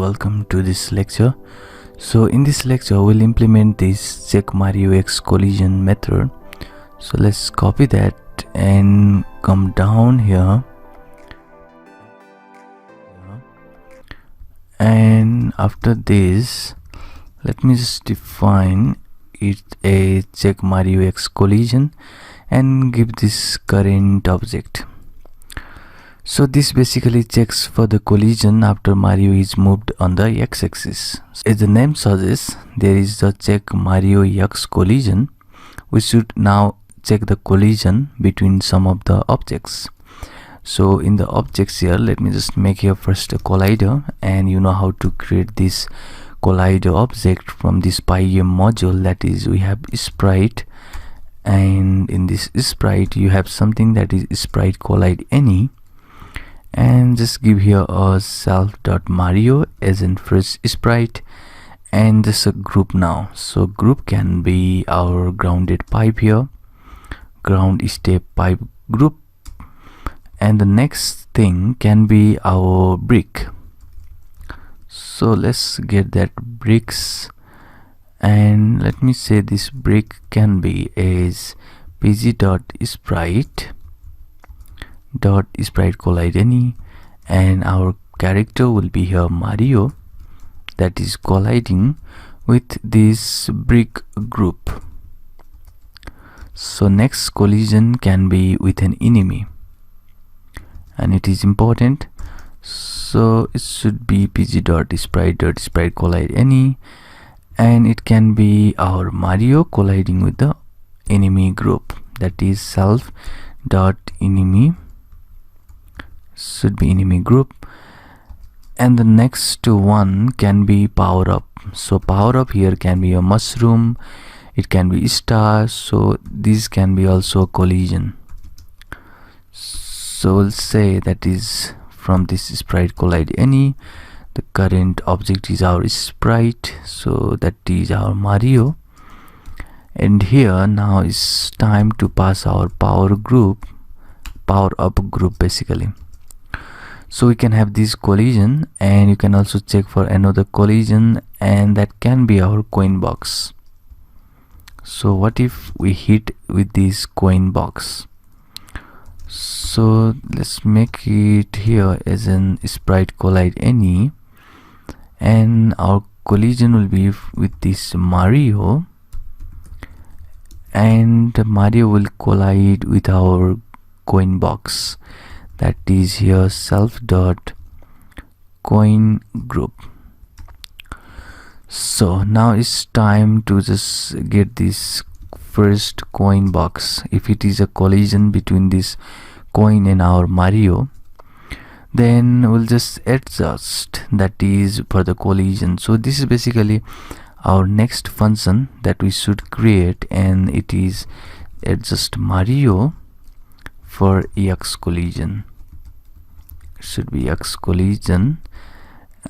welcome to this lecture. So in this lecture we'll implement this check Mario X collision method. So let's copy that and come down here, and after this let me just define it a check Mario X collision and give this current object. So this basically checks for the collision after Mario is moved on the x-axis. As the name suggests, there is the check Mario X collision. We should now check the collision between some of the objects. So in the objects here, let me just make here first a collider, and you know how to create this collider object from this PyEm module. That is, we have sprite, and in this sprite you have something that is sprite collide any, and just give here a self.mario as in first sprite, and this a group now. So group can be our grounded pipe here, ground step pipe group, and the next thing can be our brick. So let's get that bricks, and let me say this brick can be as pg.sprite collide any, and our character will be here Mario, that is colliding with this brick group. So next collision can be with an enemy, and it is important, so it should be pg.sprite collide any, and it can be our Mario colliding with the enemy group, that is self.enemy, should be enemy group. And the next one can be power up. So power up here can be a mushroom, it can be star, so this can be also a collision. So we'll say that is from this sprite collide any, the current object is our sprite, so that is our Mario. And here now is time to pass our power up group basically. So we can have this collision, and you can also check for another collision, and that can be our coin box. So what if we hit with this coin box? So let's make it here as an sprite collide any, and our collision will be with this Mario, and Mario will collide with our coin box, that is here self.coin group. So now it's time to just get this first coin box. If it is a collision between this coin and our Mario, then we'll just adjust, that is for the collision. So this is basically our next function that we should create, and it is adjust Mario for X collision. It should be X collision,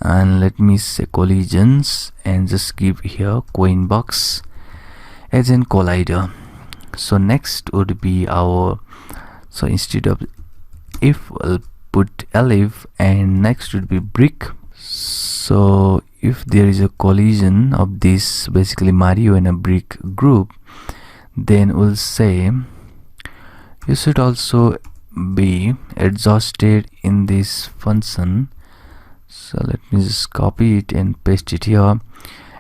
and let me say collisions and just give here coin box as in collider. So next would be our, so instead of if, we'll put elif, and next would be brick. So if there is a collision of this basically Mario and a brick group, then we'll say you should also be exhausted in this function. So let me just copy it and paste it here,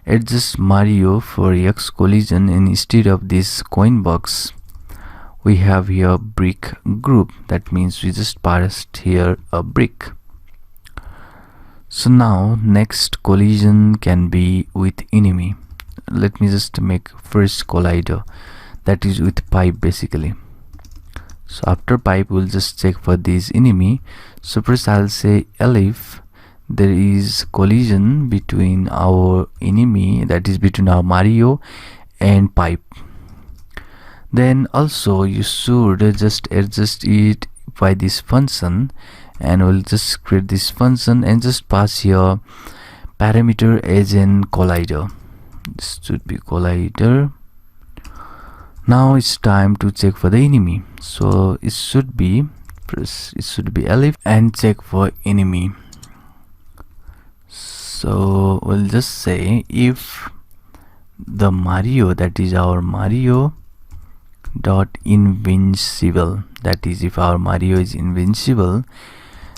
adjust Mario for X collision, and instead of this coin box we have here brick group. That means we just passed here a brick. So now next collision can be with enemy. Let me just make first collider, that is with pipe basically. So after pipe we'll just check for this enemy. So first I'll say elif, there is collision between our enemy, that is between our Mario and pipe. Then also you should just adjust it by this function, and we'll just create this function and just pass here parameter as in collider. This should be collider. Now it's time to check for the enemy. So it should be first, it should be elif and check for enemy. So we'll just say if the Mario, that is our Mario dot invincible, that is if our Mario is invincible,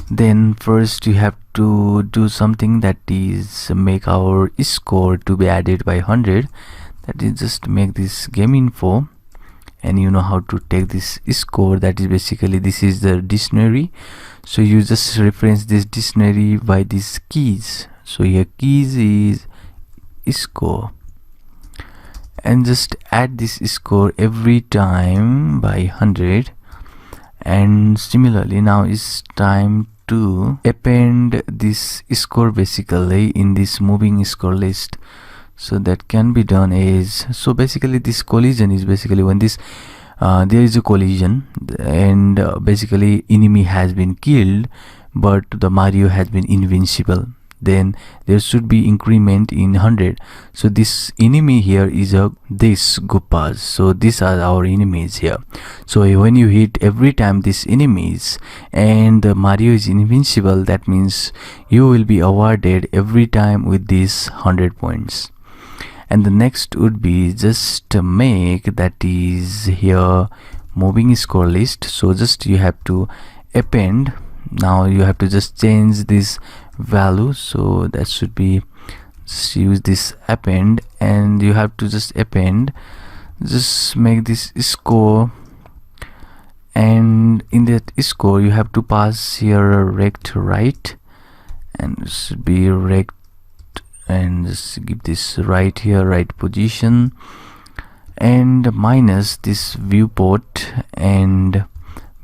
then first you have to do something, that is make our score to be added by 100. That is just make this game info, and you know how to take this score. That is basically, this is the dictionary, so you just reference this dictionary by these keys. So here keys is score, and just add this score every time by 100. And similarly, now it's time to append this score basically in this moving score list. So that can be done is, so basically this collision is basically when this there is a collision, and basically enemy has been killed but the Mario has been invincible, then there should be increment in 100. So this enemy here is this Goopas, so these are our enemies here. So when you hit every time these enemies and the Mario is invincible, that means you will be awarded every time with these 100 points. And the next would be just to make, that is here moving score list. So just you have to append, now you have to just change this value, so that should be, just use this append, and you have to just append, just make this score, and in that score you have to pass here a rect right, and it should be rect, and just give this right here, right position, and minus this viewport. And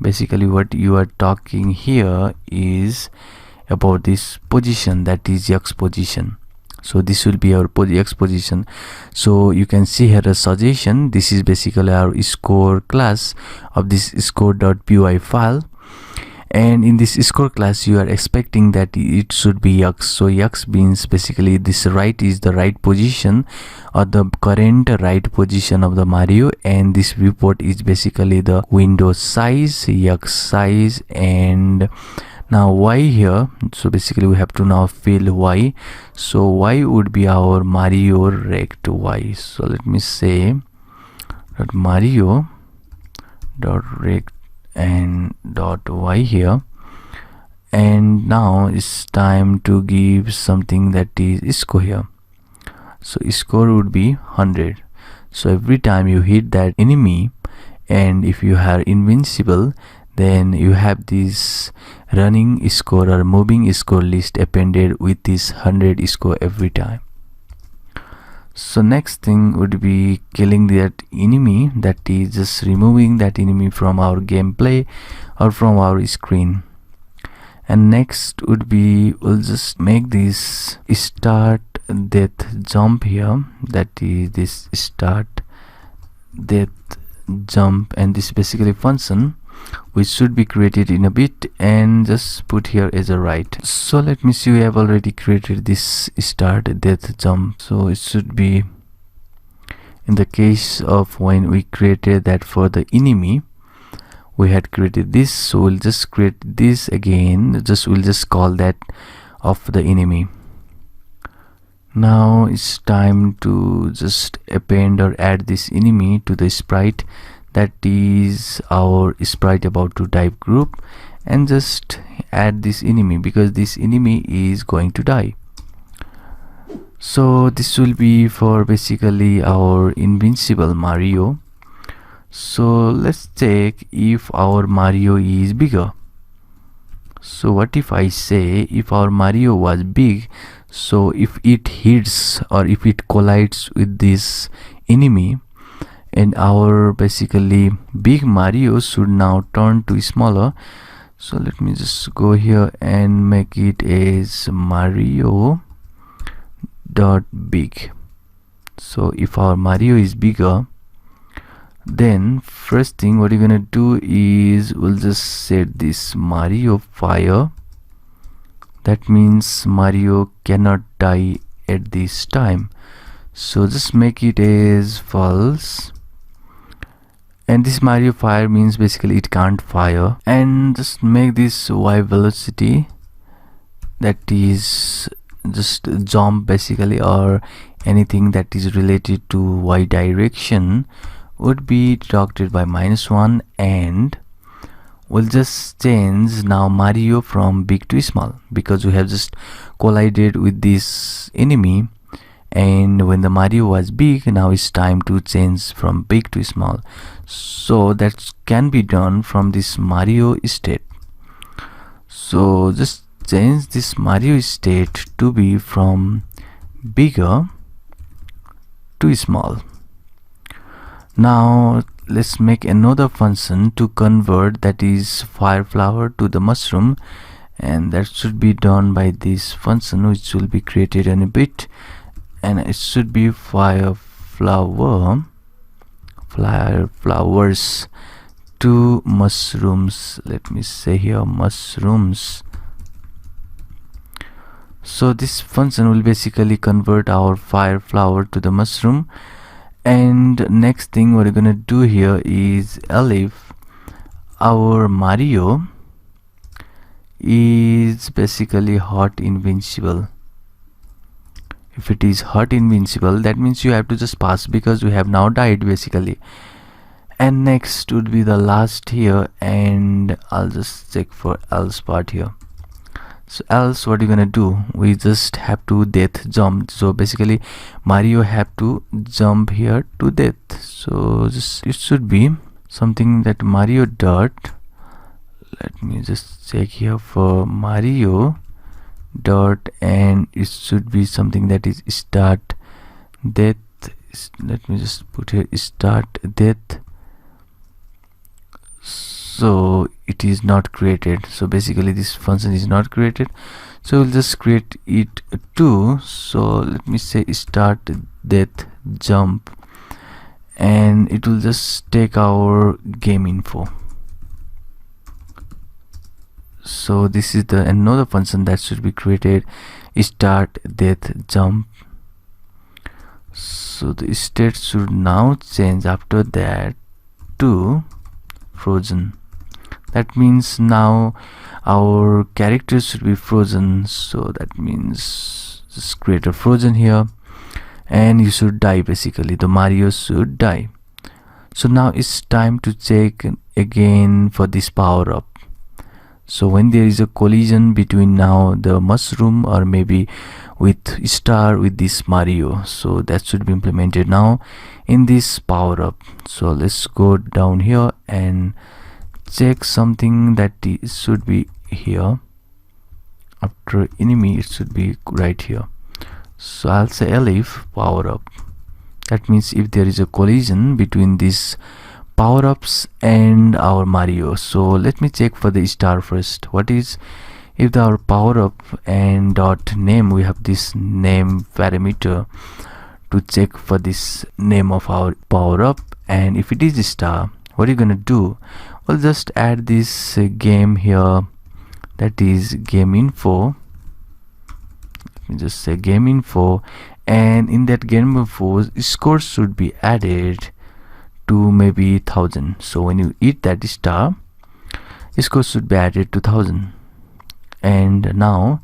basically what you are talking here is about this position, that is X position. So this will be our X position. So you can see here a suggestion, this is basically our score class of this score.py file, and in this score class you are expecting that it should be X. So X means basically this right is the right position, or the current right position of the Mario, and this viewport is basically the window size, X size. And now Y here, so basically we have to now fill Y. So Y would be our Mario rect Y. So let me say that Mario dot rect and dot Y here, and now it's time to give something, that is score here. So score would be 100. So every time you hit that enemy, and if you are invincible, then you have this running score or moving score list appended with this 100 score every time. So next thing would be killing that enemy, that is just removing that enemy from our gameplay or from our screen. And next would be, we'll just make this start death jump here, that is this start death jump, and this basically function which should be created in a bit, and just put here as a right. So let me see, we have already created this start death jump. So it should be, in the case of when we created that for the enemy, we had created this, so we'll just create this again, we'll just call that of the enemy. Now it's time to just append or add this enemy to the sprite, that is our sprite about to dive group, and just add this enemy because this enemy is going to die. So this will be for basically our invincible Mario. So let's check if our Mario is bigger. So what if I say if our Mario was big, so if it hits or if it collides with this enemy, and our basically big Mario should now turn to smaller. So let me just go here and make it as Mario dot big. So if our Mario is bigger, then first thing what you're gonna do is we'll just set this Mario fire. That means Mario cannot die at this time. So just make it as false. And this Mario fire means basically it can't fire. And just make this Y velocity, that is just jump basically, or anything that is related to y direction would be deducted by -1, and we'll just change now Mario from big to small, because we have just collided with this enemy, and when the Mario was big, now it's time to change from big to small. So that can be done from this Mario state. So just change this Mario state to be from bigger to small. Now let's make another function to convert, that is fire flower to the mushroom, and that should be done by this function, which will be created in a bit, and it should be fire flowers to mushrooms. Let me say here mushrooms. So this function will basically convert our fire flower to the mushroom. And next thing what we're gonna do here is if our Mario is basically hot invincible. If it is hot invincible, that means you have to just pass, because we have now died basically. And next would be the last here, and I'll just check for else part here. So else what you're gonna do, we just have to death jump. So basically Mario have to jump here to death. So just it should be something that Mario dot, let me just check here for Mario dot, and it should be something that is start death. Let me just put here start death. So it is not created, so basically this function is not created, so we'll just create it too. So let me say start death jump, and it will just take our game info. So this is the another function that should be created, start death jump. So the state should now change after that to frozen. That means now our characters should be frozen, so that means just create a frozen here, and you should die basically, the Mario should die. So now it's time to check again for this power up. So when there is a collision between now the mushroom or maybe with star with this Mario, so that should be implemented now in this power up. So let's go down here and check something that should be here. After enemy it should be right here. So I'll say if power up. That means if there is a collision between these power ups and our Mario. So let me check for the star first. What is if our power up and dot name, we have this name parameter to check for this name of our power up, and if it is a star, what are you gonna do? We'll just add this game here, that is game info. Let me just say game info, and in that game info score should be added to maybe 1000. So when you eat that star, score should be added to 1000. And now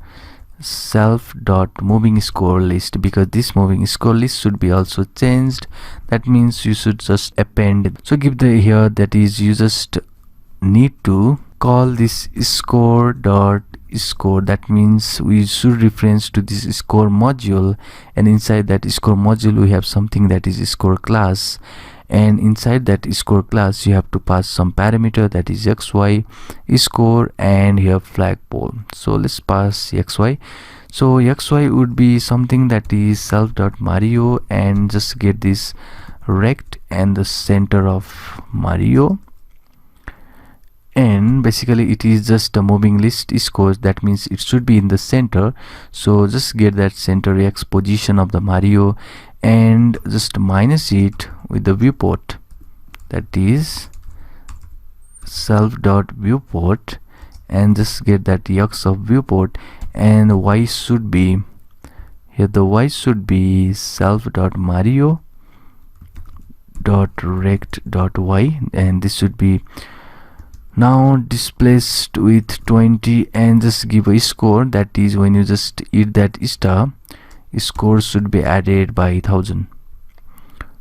self dot moving score list, because this moving score list should be also changed. That means you should just append, so give the here, that is you just need to call this score dot score. That means we should reference to this score module, and inside that score module we have something that is score class, and inside that score class you have to pass some parameter, that is xy score, and here flagpole. So let's pass xy. So xy would be something that is self.mario, and just get this rect and the center of Mario, and basically it is just a moving list scores. That means it should be in the center, so just get that center x position of the Mario and just minus it with the viewport, that is self.viewport, and just get that x of viewport, and y should be here, the y should be self.mario.rect.y, and this should be Now displaced with 20 and just give a score. That is, when you just eat that star, score should be added by 1000.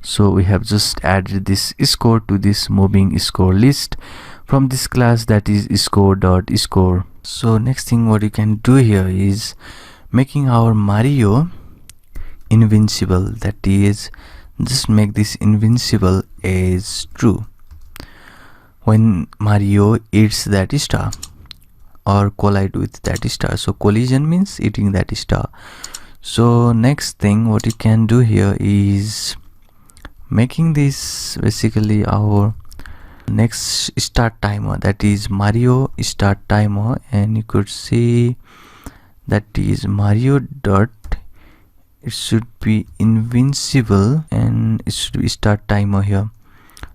So we have just added this score to this moving score list from this class, that is score.score. So next thing what you can do here is making our Mario invincible. That is, just make this invincible as true when Mario eats that star or collide with that star. So collision means eating that star. So next thing what you can do here is making this basically our next start timer, that is Mario start timer, and you could see that is Mario dot, it should be invincible and it should be start timer here.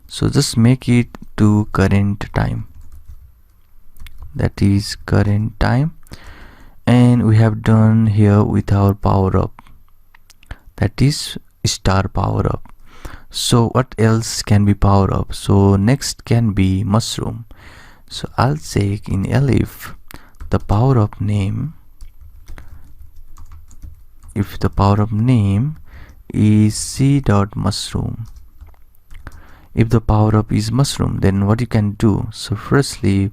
So just make it to current time, that is current time. And we have done here with our power up, that is star power up. So what else can be power up? So next can be mushroom. So I'll check in elif the power up name. If the power up name is c.mushroom, if the power up is mushroom, then what you can do, so firstly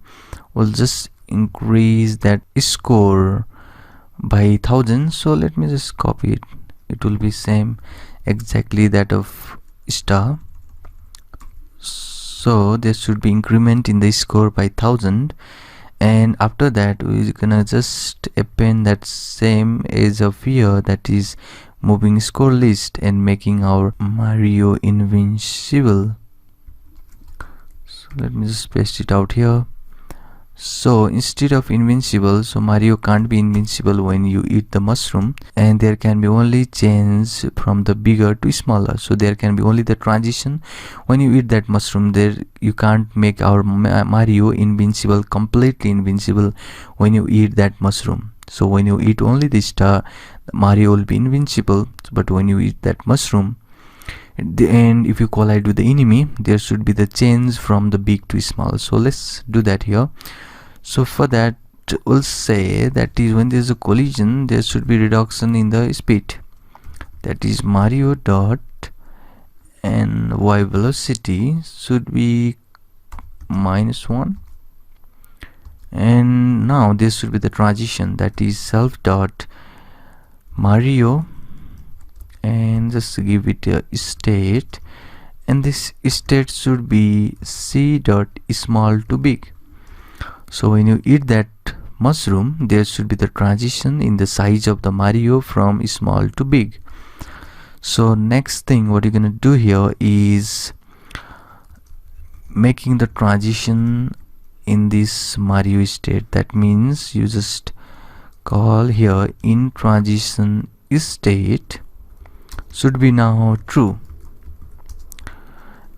we'll just increase that score by 1000. So let me just copy it, it will be same exactly that of star. So there should be increment in the score by 1000, and after that we're gonna just append that same as of here, that is moving score list, and making our Mario invincible. So let me just paste it out here. So instead of invincible, so Mario can't be invincible when you eat the mushroom, and there can be only change from the bigger to smaller. So there can be only the transition when you eat that mushroom. There you can't make our Mario invincible, completely invincible when you eat that mushroom. So when you eat only the star, Mario will be invincible, but when you eat that mushroom, at the end, if you collide with the enemy, there should be the change from the big to small. So let's do that here. So for that, we'll say that is when there's a collision, there should be reduction in the speed. That is Mario dot and y velocity should be -1. And now this should be the transition, that is self dot Mario, and just give it a state, and this state should be c dot small to big. So when you eat that mushroom, there should be the transition in the size of the Mario from small to big. So next thing what you're gonna do here is making the transition in this Mario state. That means you just call here in transition state should be now true.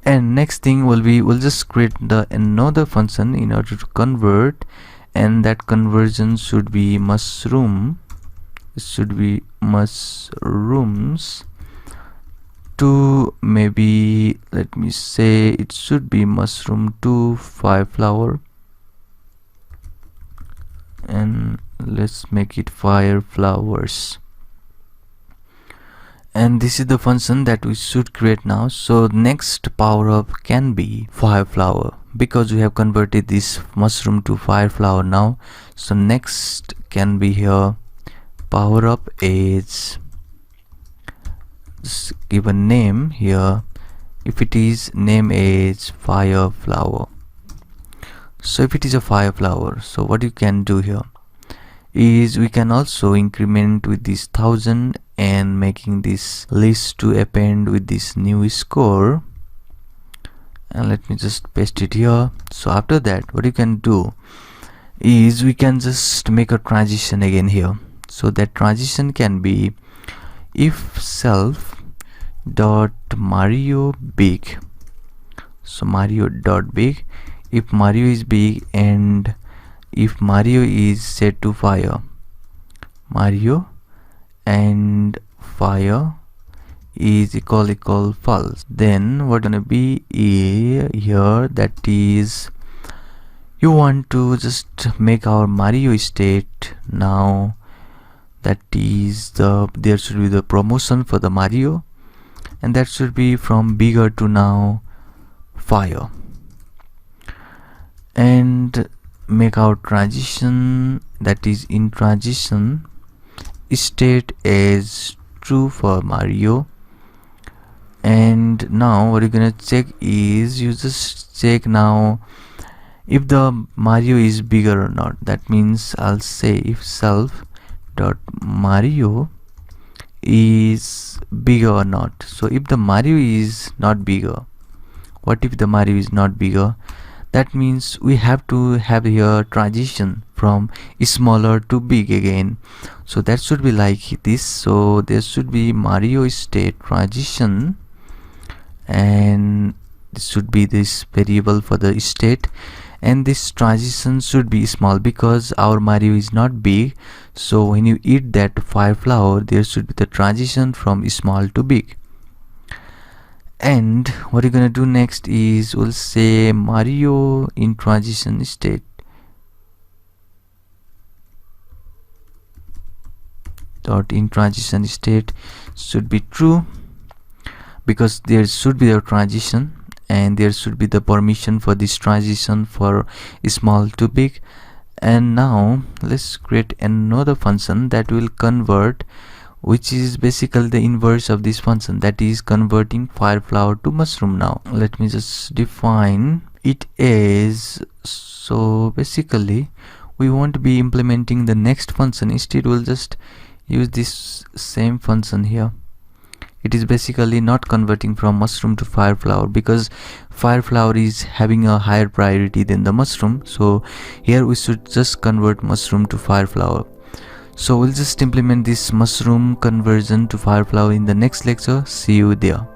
And next thing will be, we'll just create the another function in order to convert, and that conversion should be mushroom, it should be mushrooms to, maybe let me say it should be mushroom to fire flower, and let's make it fire flowers. And this is the function that we should create now. So next power up can be fire flower, because we have converted this mushroom to fire flower now. So next can be here power up is, just give a name here, if it is name is fire flower. So if it is a fire flower, so what you can do here is we can also increment with this 1000 and making this list to append with this new score, and let me just paste it here. So after that what you can do is we can just make a transition again here. So that transition can be if self dot Mario big, so Mario dot big, if Mario is big, and if Mario is set to fire, Mario and fire is equal false, then what gonna be here, that is you want to just make our Mario state now, that is there should be the promotion for the Mario, and that should be from bigger to now fire, and make our transition, that is in transition state as true for Mario. And now what you're gonna check is, you just check now if the Mario is bigger or not. That means I'll say if self dot Mario is bigger or not. So if the Mario is not bigger, what if the Mario is not bigger? That means we have to have here transition from smaller to big again. So that should be like this. So there should be Mario state transition, and this should be this variable for the state, and this transition should be small because our Mario is not big. So when you eat that fire flower, there should be the transition from small to big. And what you're gonna do next is, we'll say Mario in transition state dot in transition state should be true, because there should be a transition and there should be the permission for this transition for small to big. And now let's create another function that will convert, which is basically the inverse of this function, that is converting fire flower to mushroom. Now let me just define it as, so basically we won't be implementing the next function, instead we'll just use this same function here. It is basically not converting from mushroom to fire flower, because fire flower is having a higher priority than the mushroom. So here we should just convert mushroom to fire flower. So we'll just implement this mushroom conversion to fire flower in the next lecture. See you there.